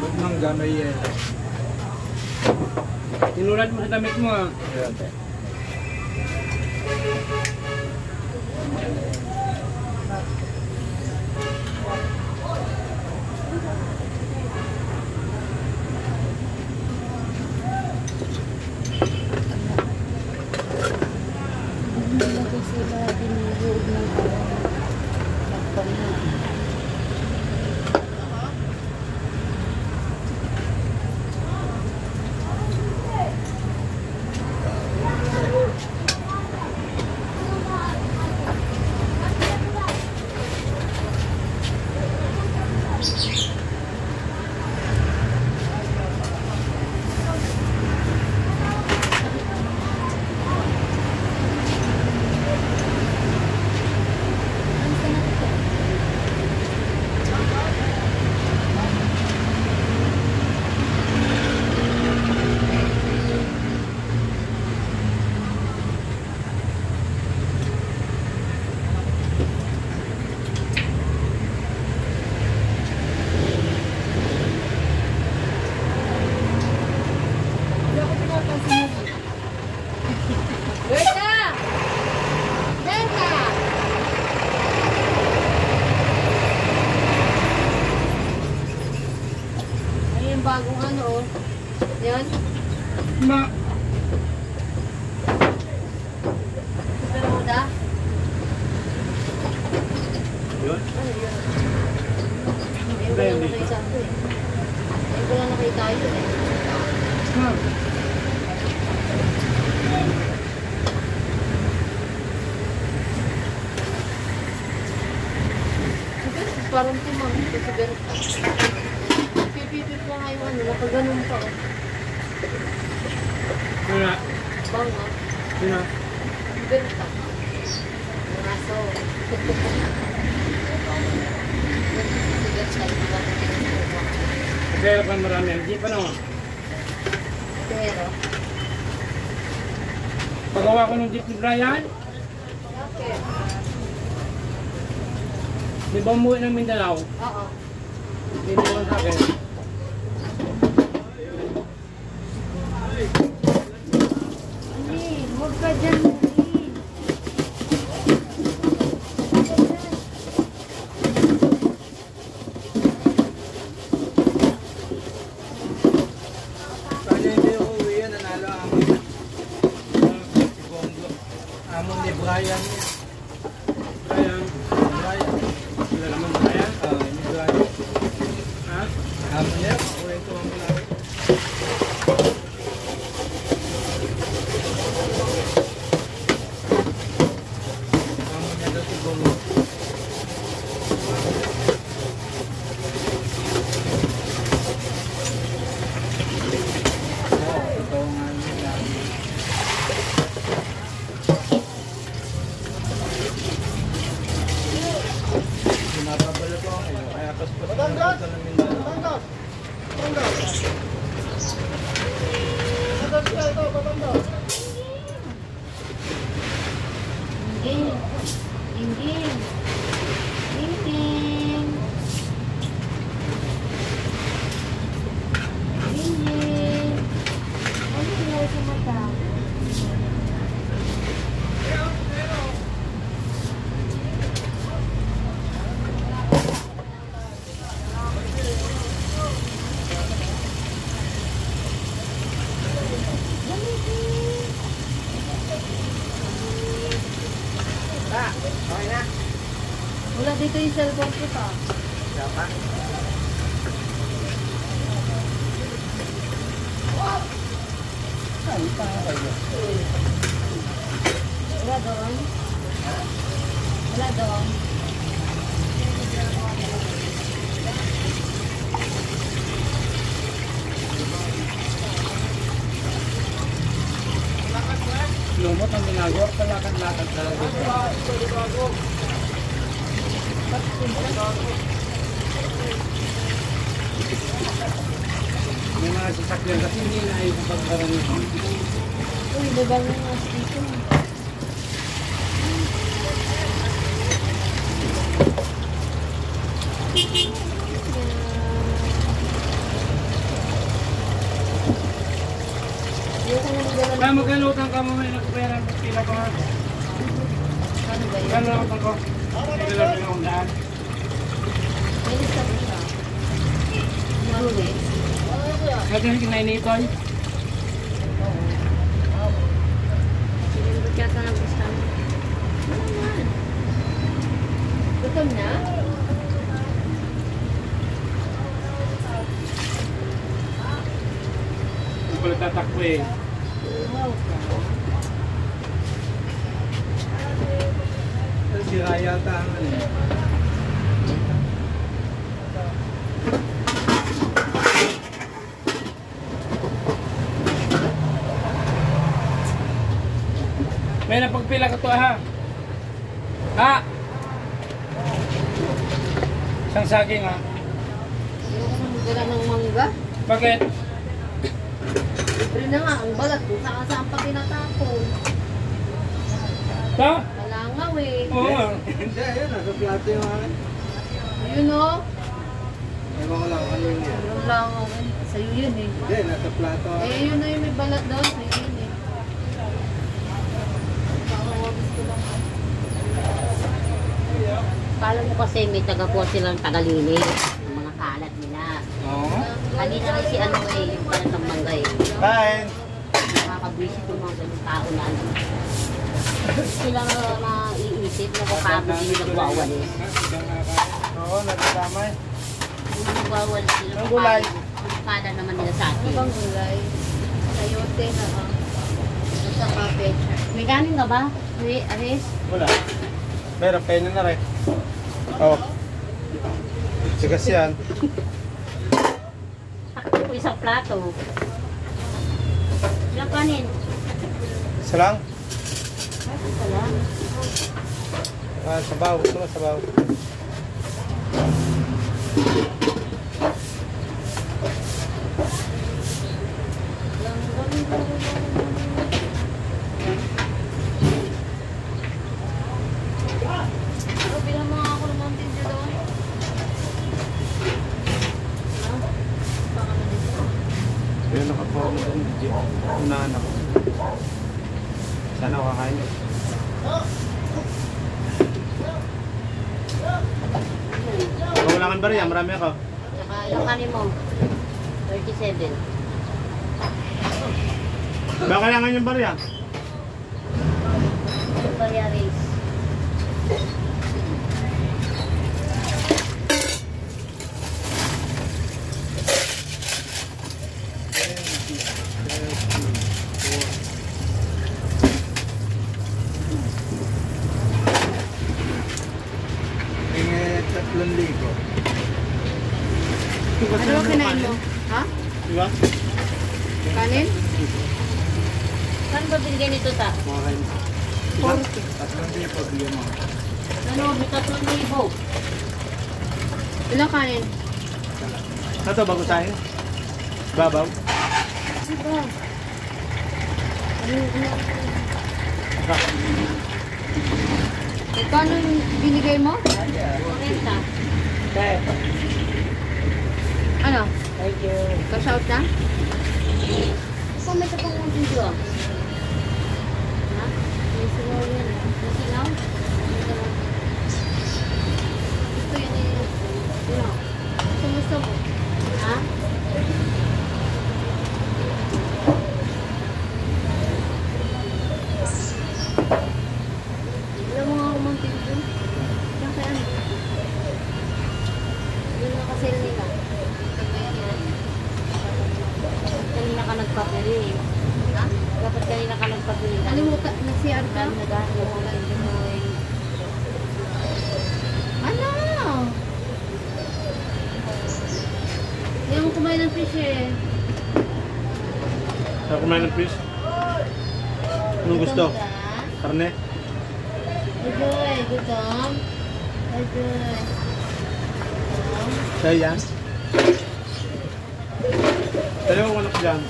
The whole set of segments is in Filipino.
Huwag nang gamay yan. Tinulad mo sa damit mo ah. Ayan. Sila binubuog ng pagpamahal. Bagong ano, yan. Ma. Peroda. Yun? Ano yun? Ayun ko lang nakita ko eh. Ayun ko lang nakita yun eh. Ha? Parang timang ito sa Berta. Pipipip lang kayo ano, nakaganon pa oh. Wala. Banga. Sino? Berta. Ngaso. Sigat sa iba. Kaya pa marami. Hindi pa naman. Pero. Pagawa ko ng jeep ni Brian. Okay. Di ba umuwi ng Mindanao? Oo. Hindi naman sa akin. Ani, huwag ka dyan. Sana hindi ako uwi yan, nanalo amon. Si Bongo. Amon ni Brian. Brian. Brian. Wala naman Brian. Ni Brian. Ha? Amon niya, uwi ito ang malaki. Amon niya daw si Bongo. Totoo nga nila. Pinapabalot ako kayo, kaya paspas na punta ng Mindanao. Ding. Ding ding. Ding ding. Ding ding. Ano nangyari sa mata? Okay na. Wala dito yung cellphone ko pa. Dapat. Saan pa kayo? Wala doon? Wala doon? Lumot ang ginagawa. Palakad-lakad talaga. May mga sasakyan kasi hindi na ay pagkaranihan. Uy, babang yung mas dito. mo may nagpapera ng pila ko nga. Ano ba yun? Kano lang ako. Ito lang yung daan. May lista ba siya? Marulis. Ito yung kinainitoy. Sinulot yata ng gusto mo. Ano naman? Gutom na? Yung pala tatakbo eh. Wow ka. Sira yata ang ano. May napagpila ka to ha. Ha? Isang saging ha. Ayoko nang magdala ng mangga. Bakit? Libre na nga ang balat kung saan pa tinatapon. Ha? Kalangaw eh. Oo. Hindi, ayun, nasa plato yung akin. Ayun o. Ewan ko lang ano yun yan. Yung langaw eh. Sa'yo yun eh. Hindi, nasa plato. Eh yun na yung may balat doon. Sa'yo yun eh. Gusto lang. Kala mo kasi may taga-po silang tagalinis ng mga kalat nila. Oo. Kanina kasi ano eh, yung kalat ng mangga eh. Kain. Nakakabwisit yung mga ganung tao na ano. Sila maiisip na kung paano hindi nagwawalis. Oo, nagkasama eh. Kung nagwawalis sila, Ang gulay. kung kala naman nila sa Ano atin. bang gulay? Sayote na ha. At saka pecha. May kanin ka ba? Aris? Wala. Meron, kainin na rin. Oo. Sigas yan. Sakto po isang plato. Ilang kanin? Isa lang. Isa lang. Sabaw. Ito na sabaw. Pero bilang mga ako ng mountain dew doon. Ha? Baka na dito. Ayun, nakapomo doon. Unahan ako. Sana ako kakain. Kawalangan ba rin? Marami ako. Saka ilang kanin mo? 37. Ba kailangan yung barya? Yung barya race. Tingin 3,000. Ano ba kinain mo? Ha? Diba? Kanin? Saan ba binigyan nito ta? Makain. 40. 3,000 bigyan mo. Ano, may 3,000. Ilang kanin? Ito, bago sa'yo? Babaw? Diba? Ano? Kano yung binigay mo? 40. Ano? Thank you. Cash out na? Kung may sa pang video. Ha? May singaw yan. May singaw? Gusto yun eh. Ano? Gusto mo? Ha? Alam mo nga ako mountain dew? Diyan kaya ano? Yun na kasi nila. Kanina ka nagpapili eh. Ha? Dapat kanina ka nagpapili. Nalimutan, nag-CR ka? Nag-ano mo lang din mo eh. Ano? Hindi ako kumain ng fish eh. Saan kumain ng fish? Anong gusto? Karne? Adoy, gutom. Adoy. Sa'yo yan? Dalawang anak dyan.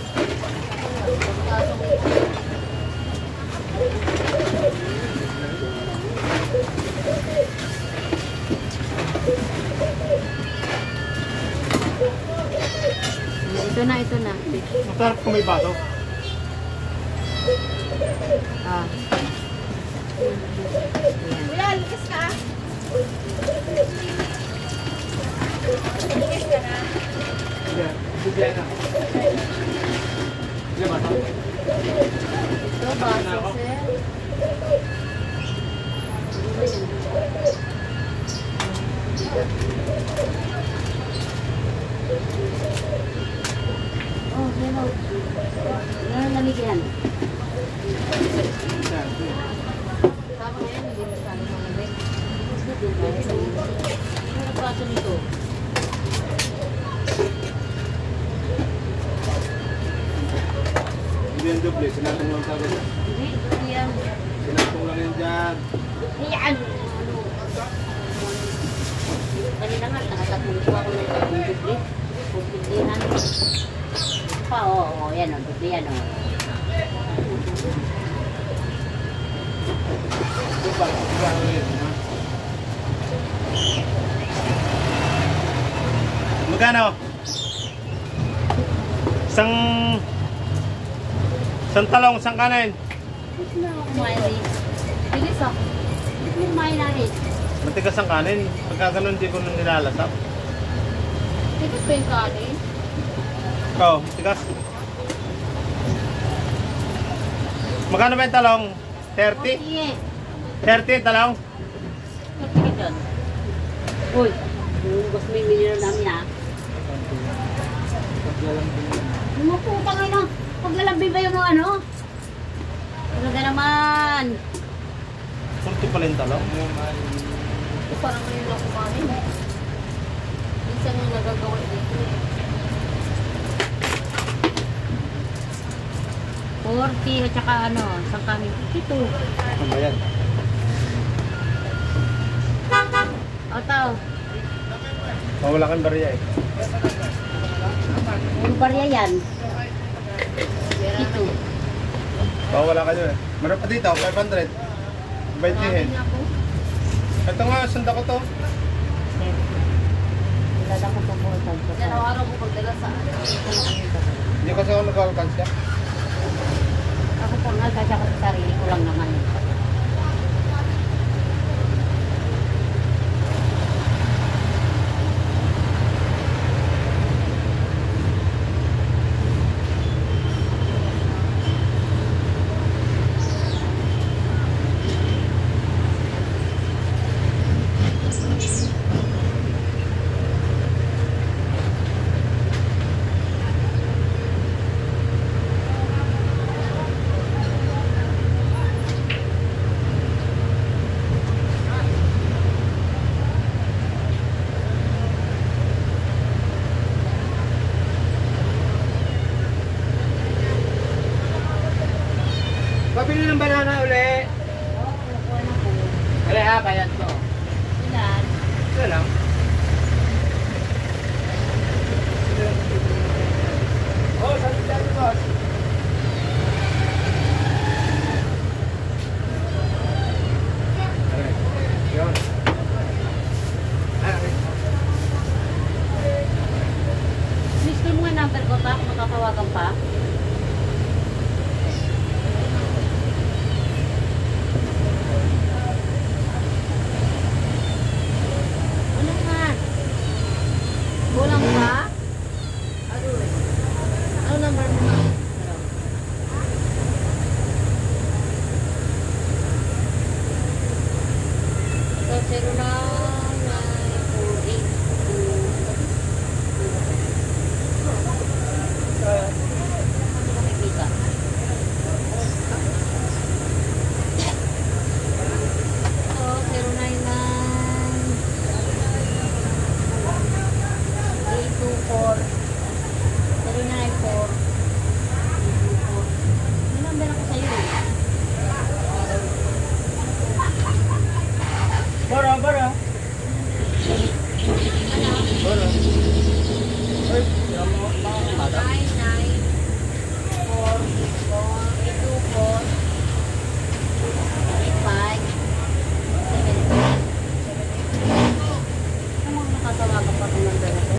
Ito na, ito na. Masarap kung may bato. Ah. Kuya, likas ka. Likas ka na. Bigyan na. Bigyan ba ito? Ito ba, sir? Oh, yan o. Yan ang lamigyan. Tama na yan, hindi masyado malamig. Gusto din ba? Ano ang praso nito? Hindi yan doble, sinatong lang sa agad. Hindi, hindi yan. Sinatong lang yan dyan. Yan! Ano? Kanina nga, nakatatlong ko ako ng dubli. Pupuntihan. Pa, oo, yan o. Dubli yan o. Diba? Diba? Ha? Magkano? Isang talong, isang kanin. Gusto na ako kumain rin. Bilis ah. Gusto mo kumain na rin. Matigas ang kanin. Pagka ganun, hindi ko nang nilalasap. Tigas pa yung kanin. Ikaw, matigas. Magkano ba yung talong? 30? Sige. 30 talong? Sige dyan. Uy, yung gusto mo yung miniro namin ha. Lumuputang ano. Paglalambing ba yung mga ano? Talaga naman. Sulti pala yung talong. Ito parang ngayon lang kumain. Minsan yung nagagawa dito eh. 40 at saka ano, isang kami. Ito. Ano ba yan? Otaw. Mawala kang barya eh. Puro barya yan. Ito. Mawala ka dyan eh. Meron pa dito, 500. 20 Ako. Ito nga, sunda ko to. Wala ko po po. Yan araw-araw ko pagdala sa ano. Hindi kasi ako nag-alkansya. Ako po nga, kasi ako sa sarili ko lang naman. Pabili ng banana uli. Oo, kukuha na po. Kaya ha, bayan ko. Ilan? Ito lang. Oh, sabi dyan, boss. Yun. Miss ko mo nga number ko pa, kung makakawagan pa. Ano nga? Kulang pa? Ano number mo na? So, 0948. Nakikita. So, 824 094 May number ako sa'yo eh. Bara, bara. Bara. Ay, yan mo. Baka 994 824 85 7 Ano mga nakatawagan pa itong number na to?